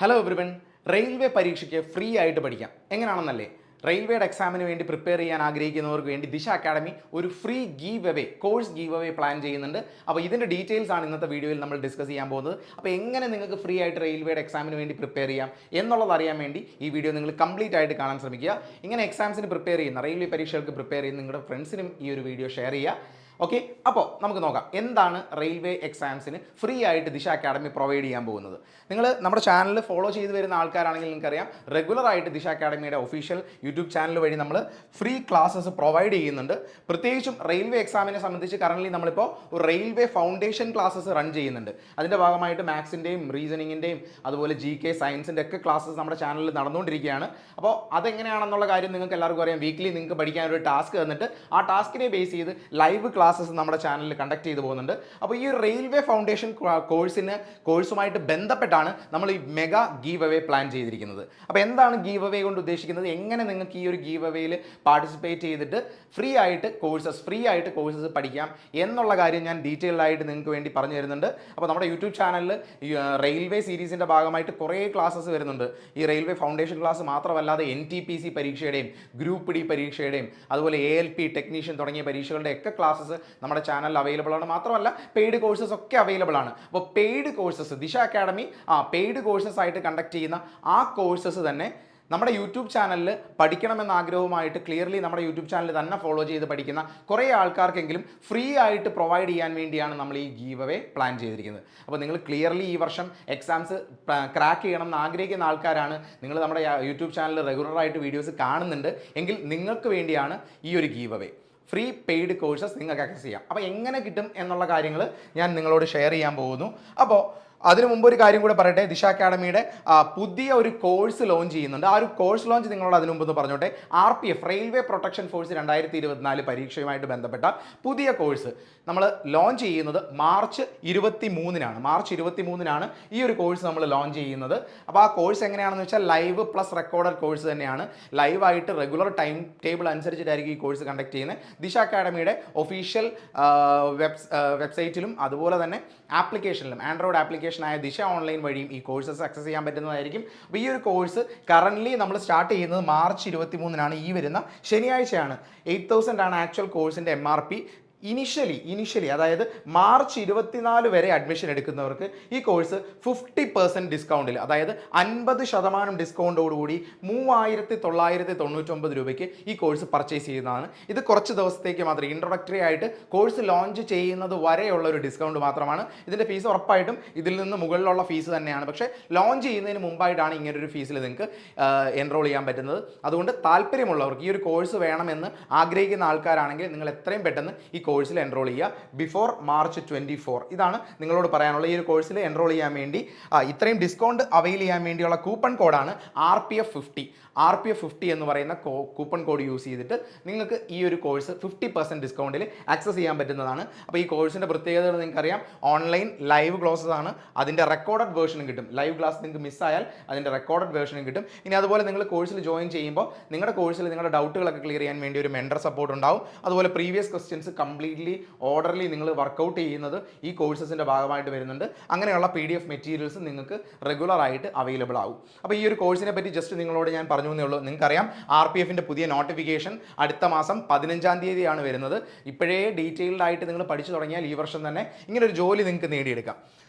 Hello everyone. Railway പരീക്ഷയ്ക്ക് free ആയിട്ട് പഠിക്കാം എങ്ങനെയാണെന്നല്ലേ? റെയിൽവേയുടെ എക്സാമിന് വേണ്ടി പ്രിപ്പയർ ചെയ്യാൻ ആഗ്രഹിക്കുന്നവർക്ക് വേണ്ടി ദിശ അക്കാഡമി ഒരു free course give away plan ചെയ്യുന്നുണ്ട്. അപ്പോൾ ഇതിൻ്റെ ഡീറ്റെയിൽസ് ആണ് ഇന്നത്തെ വീഡിയോയിൽ നമ്മൾ ഡിസ്കസ് ചെയ്യാൻ പോകുന്നത്. അപ്പോൾ എങ്ങനെ നിങ്ങൾക്ക് ഫ്രീ ആയിട്ട് റെയിൽവേയുടെ എക്സാമിന് വേണ്ടി പ്രിപ്പയർ ചെയ്യാം എന്നുള്ളത് അറിയാൻ വേണ്ടി ഈ വീഡിയോ നിങ്ങൾ കംപ്ലീറ്റ് ആയിട്ട് കാണാൻ ശ്രമിക്കുക. ഇങ്ങനെ എക്സാംസിന് പ്രിപ്പയർ ചെയ്യുന്ന റെയിൽവേ പരീക്ഷകൾക്ക് പ്രിപ്പയർ ചെയ്യുന്ന നിങ്ങളുടെ ഫ്രണ്ട്സിനും ഈ ഒരു വീഡിയോ ഷെയർ ചെയ്യുക. ഓക്കെ, അപ്പോൾ നമുക്ക് നോക്കാം എന്താണ് റെയിൽവേ എക്സാംസിന് ഫ്രീ ആയിട്ട് ദിശ അക്കാഡമി പ്രൊവൈഡ് ചെയ്യാൻ പോകുന്നത്. നിങ്ങൾ നമ്മുടെ ചാനൽ ഫോളോ ചെയ്ത് വരുന്ന ആൾക്കാരാണെങ്കിൽ നിങ്ങൾക്കറിയാം, റെഗുലറായിട്ട് ദിശ അക്കാഡമിയുടെ ഒഫീഷ്യൽ യൂട്യൂബ് ചാനൽ വഴി നമ്മൾ ഫ്രീ ക്ലാസ്സസ് പ്രൊവൈഡ് ചെയ്യുന്നുണ്ട്. പ്രത്യേകിച്ചും റെയിൽവേ എക്സാമിനെ സംബന്ധിച്ച് കറൻ്റ്ലി നമ്മളിപ്പോൾ ഒരു റെയിൽവേ ഫൗണ്ടേഷൻ ക്ലാസ്സസ് റൺ ചെയ്യുന്നുണ്ട്. അതിൻ്റെ ഭാഗമായിട്ട് മാത്സിൻ്റെയും റീസണിങ്ങിൻ്റെയും അതുപോലെ GK സയൻസിൻ്റെ ഒക്കെ ക്ലാസ്സസ് നമ്മുടെ ചാനലിൽ നടന്നുകൊണ്ടിരിക്കുകയാണ്. അപ്പോൾ അതെങ്ങനെയാണെന്നുള്ള കാര്യം നിങ്ങൾക്ക് എല്ലാവർക്കും അറിയാം. വീക്ക്ലി നിങ്ങൾക്ക് പഠിക്കാൻ ഒരു ടാസ്ക് തന്നിട്ട് ആ ടാസ്കിനെ ബേസ് ചെയ്ത് ലൈവ് ക്ലാസ്സസ് നമ്മുടെ ചാനലിൽ കണ്ടക്ട് ചെയ്തു പോകുന്നുണ്ട്. അപ്പോൾ ഈ റെയിൽവേ ഫൗണ്ടേഷൻ കോഴ്സുമായിട്ട് ബന്ധപ്പെട്ടാണ് നമ്മൾ ഈ മെഗാ ഗീവ് അവേ പ്ലാൻ ചെയ്തിരിക്കുന്നത്. അപ്പോൾ എന്താണ് ഗീവ് അവേ കൊണ്ട് ഉദ്ദേശിക്കുന്നത്, എങ്ങനെ നിങ്ങൾക്ക് ഈ ഒരു ഗീവ് അവേയിൽ പാർട്ടിസിപ്പേറ്റ് ചെയ്തിട്ട് ഫ്രീ ആയിട്ട് കോഴ്സസ് പഠിക്കാം എന്നുള്ള കാര്യം ഞാൻ ഡീറ്റെയിൽഡ് ആയിട്ട് നിങ്ങൾക്ക് വേണ്ടി പറഞ്ഞു തരുന്നുണ്ട്. അപ്പോൾ നമ്മുടെ യൂട്യൂബ് ചാനലിൽ റെയിൽവേ സീരീസിൻ്റെ ഭാഗമായിട്ട് കുറേ ക്ലാസ്സസ് വരുന്നുണ്ട്. ഈ റെയിൽവേ ഫൗണ്ടേഷൻ ക്ലാസ് മാത്രമല്ലാതെ NTPC പരീക്ഷയുടെയും ഗ്രൂപ്പ് D പരീക്ഷയുടെയും അതുപോലെ ALP ടെക്നീഷ്യൻ തുടങ്ങിയ പരീക്ഷകളുടെ ഒക്കെ ക്ലാസ്സസ് നമ്മുടെ ചാനലിൽ അവൈലബിൾ ആണ്. മാത്രമല്ല പെയ്ഡ് കോഴ്സസ് ഒക്കെ അവൈലബിൾ ആണ്. അപ്പോൾ പെയ്ഡ് കോഴ്സസ് ദിശ അക്കാഡമി പെയ്ഡ് കോഴ്സസ് ആയിട്ട് കണ്ടക്ട് ചെയ്യുന്ന ആ കോഴ്സസ് തന്നെ നമ്മുടെ യൂട്യൂബ് ചാനലിൽ പഠിക്കണമെന്ന ആഗ്രഹവുമായിട്ട് ക്ലിയർലി നമ്മുടെ യൂട്യൂബ് ചാനൽ തന്നെ ഫോളോ ചെയ്ത് പഠിക്കുന്ന കുറേ ആൾക്കാർക്കെങ്കിലും ഫ്രീ ആയിട്ട് പ്രൊവൈഡ് ചെയ്യാൻ വേണ്ടിയാണ് നമ്മൾ ഈ ഗീവ് അവേ പ്ലാൻ ചെയ്തിരിക്കുന്നത്. അപ്പോൾ നിങ്ങൾ ക്ലിയർലി ഈ വർഷം എക്സാംസ് ക്രാക്ക് ചെയ്യണം എന്ന് ആഗ്രഹിക്കുന്ന ആൾക്കാരാണ്, നിങ്ങൾ നമ്മുടെ യൂട്യൂബ് ചാനൽ റെഗുലറായിട്ട് വീഡിയോസ് കാണുന്നുണ്ട് എങ്കിൽ നിങ്ങൾക്ക് വേണ്ടിയാണ് ഈ ഒരു give away. Free paid courses നിങ്ങൾക്ക് ആക്സസ് ചെയ്യാം. അപ്പോൾ എങ്ങനെ കിട്ടും എന്നുള്ള കാര്യങ്ങൾ ഞാൻ നിങ്ങളോട് ഷെയർ ചെയ്യാൻ പോകുന്നു. അപ്പോൾ അതിനു മുമ്പ് ഒരു കാര്യം കൂടെ പറയട്ടെ, ദിശ അക്കാഡമിയുടെ പുതിയ ഒരു കോഴ്സ് ലോഞ്ച് ചെയ്യുന്നുണ്ട്. ആ ഒരു കോഴ്സ് ലോഞ്ച് നിങ്ങളോട് അതിനു മുമ്പ് പറഞ്ഞോട്ടെ. RPF റെയിൽവേ പ്രൊട്ടക്ഷൻ ഫോഴ്സ് 2024 പരീക്ഷയുമായിട്ട് ബന്ധപ്പെട്ട പുതിയ കോഴ്സ് നമ്മൾ ലോഞ്ച് ചെയ്യുന്നത് മാർച്ച് 23-നാണ് ഈ ഒരു കോഴ്സ് നമ്മൾ ലോഞ്ച് ചെയ്യുന്നത്. അപ്പോൾ ആ കോഴ്സ് എങ്ങനെയാണെന്ന് വെച്ചാൽ ലൈവ് പ്ലസ് റെക്കോർഡഡ് കോഴ്സ് തന്നെയാണ്. ലൈവായിട്ട് റെഗുലർ ടൈം ടേബിൾ അനുസരിച്ചിട്ടായിരിക്കും ഈ കോഴ്സ് കണ്ടക്ട് ചെയ്യുന്നത്. ദിശ അക്കാഡമിയുടെ ഒഫീഷ്യൽ വെബ്സൈറ്റിലും അതുപോലെ തന്നെ ആപ്ലിക്കേഷനിലും ആൻഡ്രോയിഡ് ആപ്ലിക്കേഷനായ ദിശ ഓൺലൈൻ വഴിയും ഈ കോഴ്സസ് ആക്സസ് ചെയ്യാൻ പറ്റുന്നതായിരിക്കും. അപ്പോൾ ഈ ഒരു കോഴ്സ് കറൻ്റ്ലി നമ്മൾ സ്റ്റാർട്ട് ചെയ്യുന്നത് മാർച്ച് 23-നാണ്, ഈ വരുന്ന ശനിയാഴ്ചയാണ്. 8,000 ആണ് ആക്ച്വൽ കോഴ്സിൻ്റെ MRP. ഇനിഷ്യലി അതായത് മാർച്ച് 24 വരെ അഡ്മിഷൻ എടുക്കുന്നവർക്ക് ഈ കോഴ്സ് 50% ഡിസ്കൗണ്ടിൽ, അതായത് 50% ഡിസ്കൗണ്ടോടുകൂടി 3,999 രൂപയ്ക്ക് ഈ കോഴ്സ് പർച്ചേസ് ചെയ്യുന്നതാണ്. ഇത് കുറച്ച് ദിവസത്തേക്ക് മാത്രമേ, ഇൻട്രൊഡക്ടറി ആയിട്ട് കോഴ്സ് ലോഞ്ച് ചെയ്യുന്നത് വരെയുള്ള ഒരു ഡിസ്കൗണ്ട് മാത്രമാണ്. ഇതിൻ്റെ ഫീസ് ഉറപ്പായിട്ടും ഇതിൽ നിന്ന് മുകളിലുള്ള ഫീസ് തന്നെയാണ്. പക്ഷേ ലോഞ്ച് ചെയ്യുന്നതിന് മുമ്പായിട്ടാണ് ഇങ്ങനൊരു ഫീസിൽ നിങ്ങൾക്ക് എൻറോൾ ചെയ്യാൻ പറ്റുന്നത്. അതുകൊണ്ട് താല്പര്യമുള്ളവർക്ക് ഈ ഒരു കോഴ്സ് വേണമെന്ന് ആഗ്രഹിക്കുന്ന ആൾക്കാരാണെങ്കിൽ നിങ്ങൾ എത്രയും പെട്ടെന്ന് ഈ കോഴ്സിൽ എൻറോൾ ചെയ്യുക ബിഫോർ മാർച്ച് 24. ഇതാണ് നിങ്ങളോട് പറയാനുള്ള. ഈ ഒരു കോഴ്സിൽ എൻറോൾ ചെയ്യാൻ വേണ്ടി ഇത്രയും ഡിസ്കൗണ്ട് അവൈൽ ചെയ്യാൻ വേണ്ടിയുള്ള കൂപ്പൺ കോഡാണ് RPF50 എന്ന് പറയുന്ന കൂപ്പൺ കോഡ് യൂസ് ചെയ്തിട്ട് നിങ്ങൾക്ക് ഈ ഒരു കോഴ്സ് 50% ഡിസ്കൗണ്ടിൽ ആക്സസ് ചെയ്യാൻ പറ്റുന്നതാണ്. അപ്പോൾ ഈ കോഴ്സിൻ്റെ പ്രത്യേകതകൾ നിങ്ങൾക്കറിയാം. ഓൺലൈൻ ലൈവ് ക്ലാസ്സസ് ആണ്, അതിൻ്റെ റെക്കോർഡഡ് വേർഷനും കിട്ടും. ലൈവ് ക്ലാസ് നിങ്ങൾക്ക് മിസ്സായാൽ അതിൻ്റെ റെക്കോർഡഡ് വേർഷനും കിട്ടും. ഇനി അതുപോലെ നിങ്ങൾ കോഴ്സിൽ ജോയിൻ ചെയ്യുമ്പോൾ നിങ്ങളുടെ കോഴ്സിൽ നിങ്ങളുടെ ഡൗട്ടുകളൊക്കെ ക്ലിയർ ചെയ്യാൻ വേണ്ടി ഒരു മെൻറ്റർ സപ്പോർട്ട് ഉണ്ടാവും. അതുപോലെ പ്രീവിയസ് ക്വസ്റ്റ്യൻസ് കംപ്ലീറ്റ്ലി ഓർഡർലി നിങ്ങൾ വർക്കൗട്ട് ചെയ്യുന്നത് ഈ കോഴ്സസിൻ്റെ ഭാഗമായിട്ട് വരുന്നുണ്ട്. അങ്ങനെയുള്ള PDF മെറ്റീരിയൽസ് നിങ്ങൾക്ക് റെഗുലറായിട്ട് അവൈലബിൾ ആവും. അപ്പോൾ ഈ ഒരു കോഴ്സിനെ പറ്റി ജസ്റ്റ് നിങ്ങളോട് ഞാൻ പറഞ്ഞു എന്നേ ഉള്ളൂ. നിങ്ങൾക്കറിയാം RPFൻ്റെ പുതിയ നോട്ടിഫിക്കേഷൻ അടുത്ത മാസം 15-ാം തീയതിയാണ് വരുന്നത്. ഇപ്പോഴേ ഡീറ്റെയിൽഡ് ആയിട്ട് നിങ്ങൾ പഠിച്ചു തുടങ്ങിയാൽ ഈ വർഷം തന്നെ ഇങ്ങനൊരു ജോലി നിങ്ങൾക്ക് നേടിയെടുക്കാം.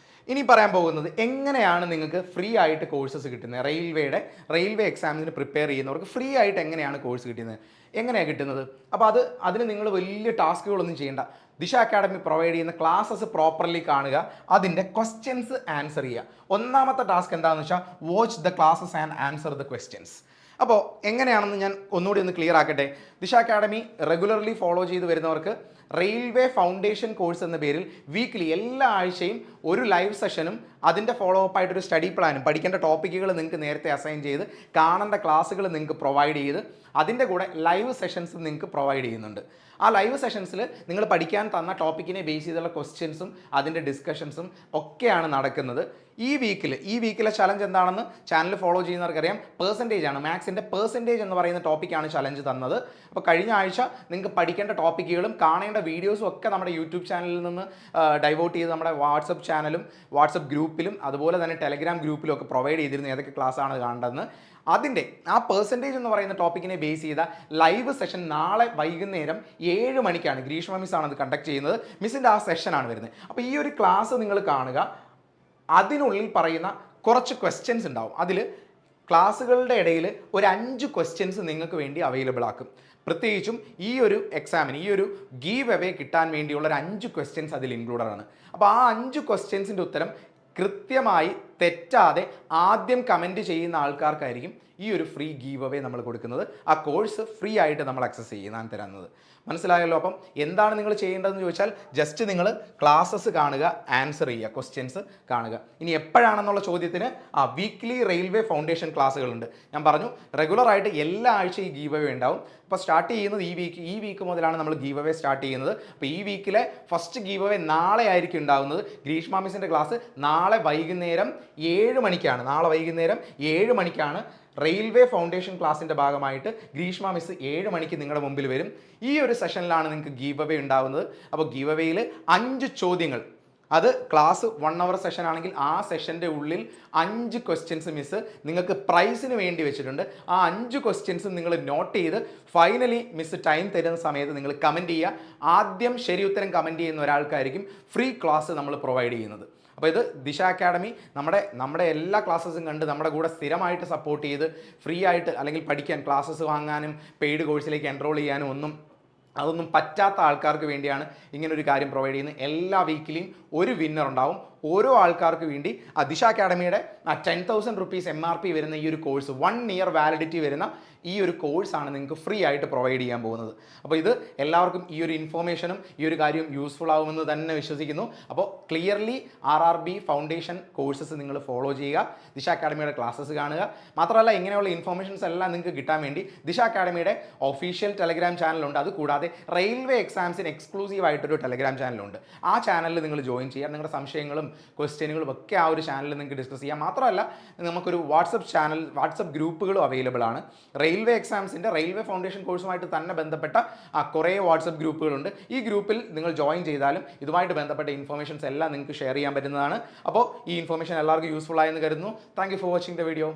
ഇനി പറയാൻ പോകുന്നത് എങ്ങനെയാണ് നിങ്ങൾക്ക് ഫ്രീ ആയിട്ട് കോഴ്സസ് കിട്ടുന്നത്. റെയിൽവേ എക്സാമിന് പ്രിപ്പയർ ചെയ്യുന്നവർക്ക് ഫ്രീ ആയിട്ട് എങ്ങനെയാണ് കോഴ്സ് കിട്ടുന്നത്, എങ്ങനെയാണ് കിട്ടുന്നത്. അപ്പോൾ അതിന് നിങ്ങൾ വലിയ ടാസ്കുകളൊന്നും ചെയ്യേണ്ട. ദിശ അക്കാഡമി പ്രൊവൈഡ് ചെയ്യുന്ന ക്ലാസ്സസ് പ്രോപ്പർലി കാണുക, അതിൻ്റെ ക്വസ്റ്റ്യൻസ് ആൻസർ ചെയ്യുക. ഒന്നാമത്തെ ടാസ്ക് എന്താണെന്ന് വെച്ചാൽ watch the classes and answer the questions. അപ്പോൾ എങ്ങനെയാണെന്ന് ഞാൻ ഒന്നുകൂടി ഒന്ന് ക്ലിയർ ആക്കട്ടെ. ദിശ അക്കാഡമി റെഗുലർലി ഫോളോ ചെയ്ത് വരുന്നവർക്ക് റെയിൽവേ ഫൗണ്ടേഷൻ കോഴ്സ് എന്ന പേരിൽ വീക്ക്ലി എല്ലാ ആഴ്ചയും ഒരു ലൈവ് സെഷനും അതിൻ്റെ ഫോളോ അപ്പ് ആയിട്ടൊരു സ്റ്റഡി പ്ലാനും പഠിക്കേണ്ട ടോപ്പിക്കുകൾ നിങ്ങൾക്ക് നേരത്തെ അസൈൻ ചെയ്ത് കാണേണ്ട ക്ലാസ്സുകൾ നിങ്ങൾക്ക് പ്രൊവൈഡ് ചെയ്ത് അതിൻ്റെ കൂടെ ലൈവ് സെഷൻസും നിങ്ങൾക്ക് പ്രൊവൈഡ് ചെയ്യുന്നുണ്ട്. ആ ലൈവ് സെഷൻസിൽ നിങ്ങൾ പഠിക്കാൻ തന്ന ടോപ്പിക്കിനെ ബേസ് ചെയ്തുള്ള ക്വസ്റ്റ്യൻസും അതിൻ്റെ ഡിസ്കഷൻസും ഒക്കെയാണ് നടക്കുന്നത്. ഈ വീക്കിലെ ചലഞ്ച് എന്താണെന്ന് ചാനൽ ഫോളോ ചെയ്യുന്നവർക്കറിയാം. പെർസെൻറ്റേജ് ആണ്, മാത്സിൻ്റെ പെർസെൻറ്റേജ് എന്ന് പറയുന്ന ടോപ്പിക്കാണ് ചലഞ്ച് തന്നത്. അപ്പോൾ കഴിഞ്ഞ ആഴ്ച നിങ്ങൾക്ക് പഠിക്കേണ്ട ടോപ്പിക്കുകളും കാണേണ്ട വീഡിയോസും ഒക്കെ നമ്മുടെ യൂട്യൂബ് ചാനലിൽ നിന്ന് ഡൈവേർട്ട് ചെയ്ത് നമ്മുടെ വാട്സപ്പ് ചാനലും വാട്സപ്പ് ഗ്രൂപ്പിലും അതുപോലെ തന്നെ ടെലഗ്രാം ഗ്രൂപ്പിലും ഒക്കെ പ്രൊവൈഡ് ചെയ്തിരുന്നു ഏതൊക്കെ ക്ലാസ്സാണ് കാണേണ്ടതെന്ന്. അതിൻ്റെ ആ പെർസെൻറ്റേജ് എന്ന് പറയുന്ന ടോപ്പിക്കിനെ ബേസ് ചെയ്ത ലൈവ് സെഷൻ നാളെ വൈകുന്നേരം 7 മണിക്കാണ്. ഗ്രീഷ്മ മിസ് ആണ് അത് കണ്ടക്ട് ചെയ്യുന്നത്. മിസ്സിൻ്റെ ആ സെഷനാണ് വരുന്നത്. അപ്പോൾ ഈ ഒരു ക്ലാസ് നിങ്ങൾ കാണുക. അതിനുള്ളിൽ പറയുന്ന കുറച്ച് ക്വസ്റ്റ്യൻസ് ഉണ്ടാവും. അതിൽ ക്ലാസ്സുകളുടെ ഇടയിൽ ഒരു 5 ക്വസ്റ്റ്യൻസ് നിങ്ങൾക്ക് വേണ്ടി അവൈലബിൾ ആക്കും. പ്രത്യേകിച്ചും ഈ ഒരു എക്സാമിന് ഈ ഒരു ഗീവ് അവേ കിട്ടാൻ വേണ്ടിയുള്ള ഒരു 5 ക്വസ്റ്റ്യൻസ് അതിൽ ഇൻക്ലൂഡഡ് ആണ്. അപ്പോൾ ആ 5 ക്വസ്റ്റ്യൻസിൻ്റെ ഉത്തരം കൃത്യമായി തെറ്റാതെ ആദ്യം കമൻറ്റ് ചെയ്യുന്ന ആൾക്കാർക്കായിരിക്കും ഈ ഒരു ഫ്രീ ഗീവ് അവേ നമ്മൾ കൊടുക്കുന്നത്. ആ കോഴ്സ് ഫ്രീ ആയിട്ട് നമ്മൾ ആക്സസ് ചെയ്യുന്നതാണ് തരുന്നത്. മനസ്സിലായല്ലോ? അപ്പം എന്താണ് നിങ്ങൾ ചെയ്യേണ്ടതെന്ന് ചോദിച്ചാൽ ജസ്റ്റ് നിങ്ങൾ ക്ലാസ്സസ് കാണുക, ആൻസർ ചെയ്യുക, ക്വസ്റ്റ്യൻസ് കാണുക. ഇനി എപ്പോഴാണെന്നുള്ള ചോദ്യത്തിന് വീക്ക്ലി റെയിൽവേ ഫൗണ്ടേഷൻ ക്ലാസ്സുകളുണ്ട്. ഞാൻ പറഞ്ഞു റെഗുലറായിട്ട് എല്ലാ ആഴ്ചയും ഈ ഗീവ് അവേ ഉണ്ടാവും. അപ്പോൾ സ്റ്റാർട്ട് ചെയ്യുന്നത് ഈ വീക്ക് മുതലാണ് നമ്മൾ ഗീവ് അവേ സ്റ്റാർട്ട് ചെയ്യുന്നത്. അപ്പോൾ ഈ വീക്കിലെ ഫസ്റ്റ് ഗീവ് അവേ നാളെ ആയിരിക്കും ഉണ്ടാകുന്നത്. ഗ്രീഷ്മ മിസ്സിൻ്റെ ക്ലാസ് നാളെ വൈകുന്നേരം 7 മണിക്കാണ്. നാളെ വൈകുന്നേരം 7 മണിക്കാണ് റെയിൽവേ ഫൗണ്ടേഷൻ ക്ലാസ്സിൻ്റെ ഭാഗമായിട്ട് ഗ്രീഷ്മ മിസ് 7 മണിക്ക് നിങ്ങളുടെ മുമ്പിൽ വരും. ഈ ഒരു സെഷനിലാണ് നിങ്ങൾക്ക് ഗീവ് അവേ ഉണ്ടാകുന്നത്. അപ്പോൾ ഗീവ് അവേയിൽ 5 ചോദ്യങ്ങൾ, അത് ക്ലാസ് 1 അവർ സെഷൻ ആണെങ്കിൽ ആ സെഷൻ്റെ ഉള്ളിൽ 5 ക്വസ്റ്റ്യൻസ് മിസ് നിങ്ങൾക്ക് പ്രൈസിന് വേണ്ടി വെച്ചിട്ടുണ്ട്. ആ 5 ക്വസ്റ്റ്യൻസും നിങ്ങൾ നോട്ട് ചെയ്ത് ഫൈനലി മിസ് ടൈം തരുന്ന സമയത്ത് നിങ്ങൾ കമൻറ്റ് ചെയ്യുക. ആദ്യം ശരി ഉത്തരം കമൻറ്റ് ചെയ്യുന്ന ഒരാൾക്കായിരിക്കും ഫ്രീ ക്ലാസ് നമ്മൾ പ്രൊവൈഡ് ചെയ്യുന്നത്. അപ്പോൾ ഇത് ദിശ അക്കാഡമി നമ്മുടെ എല്ലാ ക്ലാസ്സസും കണ്ട് നമ്മുടെ കൂടെ സ്ഥിരമായിട്ട് സപ്പോർട്ട് ചെയ്ത് ഫ്രീ ആയിട്ട് അല്ലെങ്കിൽ പഠിക്കാൻ ക്ലാസ്സസ് വാങ്ങാനും പെയ്ഡ് കോഴ്സിലേക്ക് എൻറോൾ ചെയ്യാനും അതൊന്നും പറ്റാത്ത ആൾക്കാർക്ക് വേണ്ടിയാണ് ഇങ്ങനൊരു കാര്യം പ്രൊവൈഡ് ചെയ്യുന്നത്. എല്ലാ വീക്കിലും ഒരു വിന്നർ ഉണ്ടാവും. ഓരോ ആൾക്കാർക്ക് വേണ്ടി ദിശ അക്കാഡമിയുടെ 10,000 റുപ്പീസ് MRP വരുന്ന ഈ ഒരു കോഴ്സ് 1 ഇയർ വാലിഡിറ്റി വരുന്ന ഈ ഒരു കോഴ്സാണ് നിങ്ങൾക്ക് ഫ്രീ ആയിട്ട് പ്രൊവൈഡ് ചെയ്യാൻ പോകുന്നത്. അപ്പോൾ ഇത് എല്ലാവർക്കും ഈ ഒരു ഇൻഫോർമേഷനും ഈ ഒരു കാര്യവും യൂസ്ഫുൾ ആവുമെന്ന് തന്നെ വിശ്വസിക്കുന്നു. അപ്പോൾ ക്ലിയർലി RRB ഫൗണ്ടേഷൻ കോഴ്സസ് നിങ്ങൾ ഫോളോ ചെയ്യുക, ദിശ അക്കാഡമിയുടെ ക്ലാസ്സസ് കാണുക. മാത്രമല്ല ഇങ്ങനെയുള്ള ഇൻഫോർമേഷൻസ് എല്ലാം നിങ്ങൾക്ക് കിട്ടാൻ വേണ്ടി ദിശ അക്കാഡമിയുടെ ഒഫീഷ്യൽ ടെലഗ്രാം ചാനലുണ്ട്. അതുകൂടാതെ റെയിൽവേ എക്സാംസിന് എക്സ്ക്ലൂസീവ് ആയിട്ടൊരു ടെലഗ്രാം ചാനലുണ്ട്. ആ ചാനലിൽ നിങ്ങൾ ജോയിൻ ചെയ്യുക. നിങ്ങളുടെ സംശയങ്ങളും ക്വസ്റ്റ്യനുകളും ഒക്കെ ആ ഒരു ചാനലിൽ നിങ്ങൾക്ക് ഡിസ്കസ് ചെയ്യാം. മാത്രമല്ല നമുക്കൊരു വാട്സപ്പ് ഗ്രൂപ്പുകളും അവൈലബിൾ ആണ്. റെയിൽവേ എക്സാംസിൻ്റെ റെയിൽവേ ഫൗണ്ടേഷൻ കോഴ്സുമായിട്ട് തന്നെ ബന്ധപ്പെട്ട കുറേ വാട്സപ്പ് ഗ്രൂപ്പുകളുണ്ട്. ഈ ഗ്രൂപ്പിൽ നിങ്ങൾ ജോയിൻ ചെയ്താലും ഇതുമായിട്ട് ബന്ധപ്പെട്ട ഇൻഫോർമേഷൻസ് എല്ലാം നിങ്ങൾക്ക് ഷെയർ ചെയ്യാൻ പറ്റുന്നതാണ്. അപ്പോൾ ഈ ഇൻഫോർമേഷൻ എല്ലാവർക്കും യൂസ്ഫുൾ ആയെന്ന് കരുതുന്നു. Thank you for watching the video.